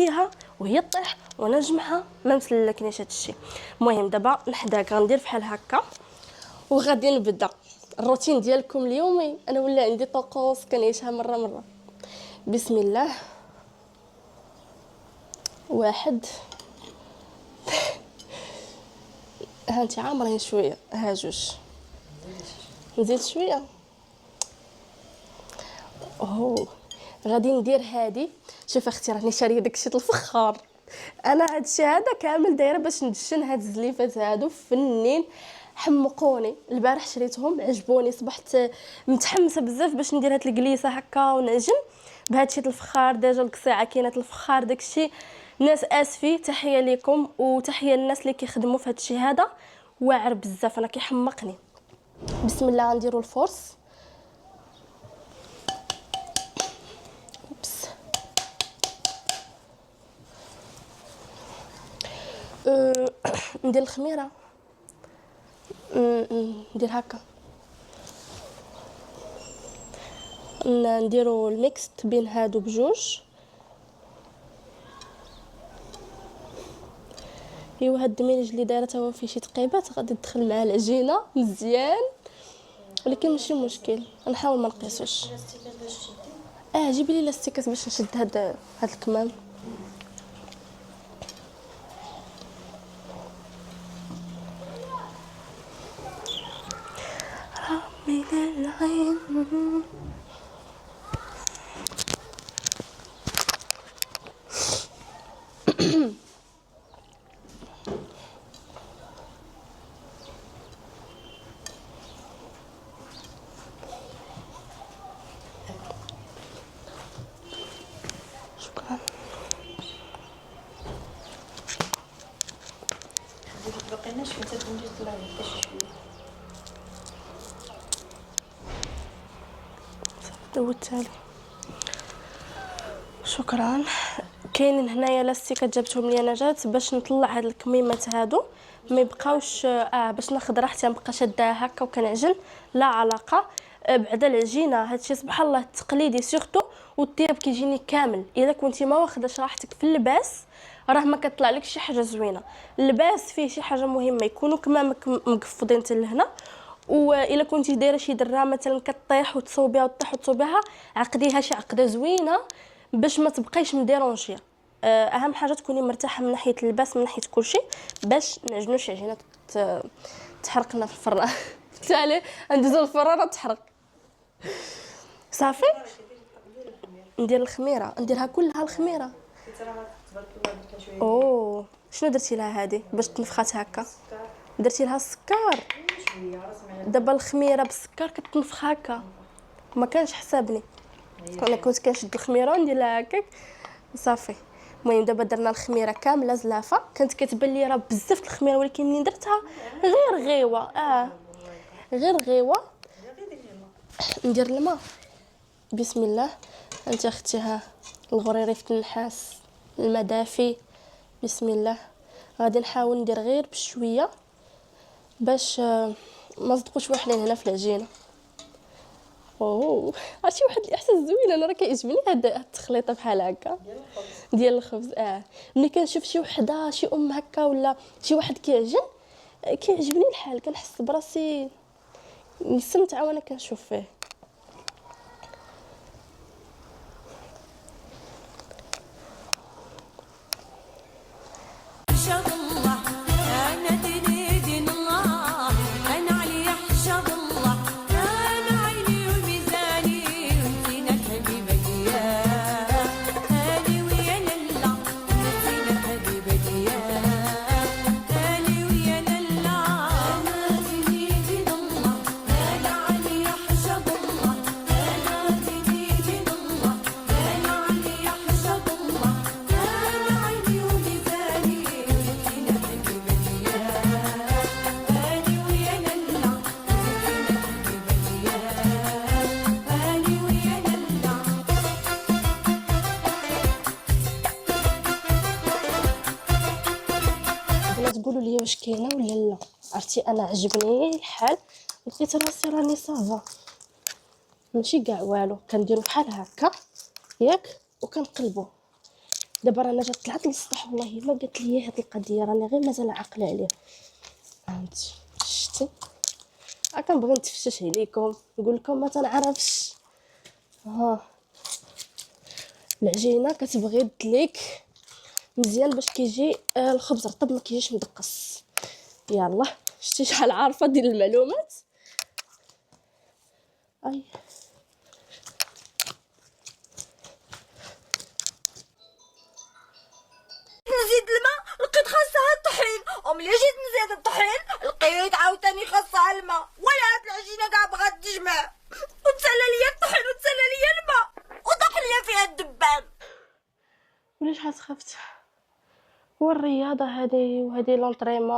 فيها وهي طيح وانا نجمعها، ما مسلكنيش هادشي. المهم دابا نحداك غندير بحال هكا وغادي نبدا الروتين ديالكم اليومي. انا ولا عندي طقوس كنعيشها مره. بسم الله. واحد ها انت عامرين شويه، ها جوج نزيد شويه. غادي ندير هادي. شوف اختي راني شاريه داكشي الفخار. انا هادشي هذا كامل دايره باش ندشن هاد الزليفات هادو فنين، حمقوني البارح شريتهم عجبوني، صبحت متحمسه بزاف باش ندير هاد الكليسه هكا ونعجن بهادشي الفخار. ديجا القصيعه كاينه الفخار داكشي. ناس اسفي، تحيه ليكم وتحيه للناس اللي كيخدموا في هادشي هذا، واعر بزاف انا كيحمقني. بسم الله غنديروا الفورس. ندير الخميره، ندير هكا، نديرو الميكس بين هادو بجوج. ايوا هاد الدميج اللي دايره هو فيه شي تقيبات غادي تدخل مع العجينه مزيان، ولكن ماشي مشكل نحاول ما نقيسوش. جيبي لي لاستيكات باش نشد هاد الكمام. من العين شكرا. بقيناش حتى تنجي طلعي حتى شي شويه. دوتالي شكرا. كاينين هنايا لاستيكات جبتهم لي انا جات باش نطلع هاد الكميمات هادو ما يبقاوش باش ناخذ راحتي نبقى شداها هكا وكنعجن لا علاقه. بعدا العجينه هادشي سبحان الله التقليدي سورتو والطياب كيجيني كامل. الا كنتي ما واخداش راحتك في اللباس راه ما كطلع لك شي حاجه زوينه. اللباس فيه شي حاجه مهمه يكونوا كمامك مقفضين حتى لهنا، والا كنتي دايره شي دره مثلا كطيح وتصوبيها وتطيح وتصوبيها عقديها شي عقده زوينه باش ما تبقايش مديرونجيه. اهم حاجه تكوني مرتاحه من ناحيه اللباس من ناحيه كلشي باش نعجنوا شي عجينه تحرق لنا في الفران. بالتالي ندوزو الفران تحرق صافي. ندير الخميره، نديرها كلها الخميره. شنو درتي لها هذه باش تنفخات هكا؟ درتي لها السكر. دابا الخميره بالسكر كتنفخ هكا، ما كانش حسابني. انا كنت كنشد الخميره وندير لها هكاك صافي. المهم دابا درنا الخميره كامله زلافه. كانت كتبان لي راه بزاف الخميره، ولكن ملي درتها غير غيوه غير غيوه. ندير الماء. بسم الله. انت اختي ها الغريريف النحاس الماء دافي. بسم الله. غادي نحاول ندير غير بشويه باش ما صدقوش واحدين هنا في العجينه. عرفتي واحد الاحساس زوين. انا راه كيعجبني هاد التخليطه بحال هكا ديال الخبز. ملي كنشوف شي وحده شي ام هكا ولا شي واحد كيعجن كيعجبني الحال، كنحس براسي نستمتع وانا كنشوف فيه. تقولوا لي واش كاينه ولا لا. عرفتي انا عجبني الحال، لقيت راسي راني صافا ماشي كاع والو. كنديرو بحال هكا ياك وكنقلبو دابا رانا جات طلعت للسطح والله ما قالت لي هاد القضيه، راني غير مازال عاقله عليه. فهمتي شتي كنبغي نتفشش عليكم نقول لكم ما تنعرفش. ها العجينه كتبغي دليك مزيان باش كيجي الخبز رطب ما كيجيش مدقص. يلا شتي شحال عارفه ديال المعلومات. اي نزيد الماء لقيت خاصها الطحين، وملي جيت نزيد الطحين لقيت عاوتاني خاصها الماء، ولا هاد العجينه كاع بغات تجمع، وتسالى ليا الطحين وتسالى ليا الماء وطاح ليا فيها الدبان. ولاش خفت. والرياضه هذه وهذه لونطريمون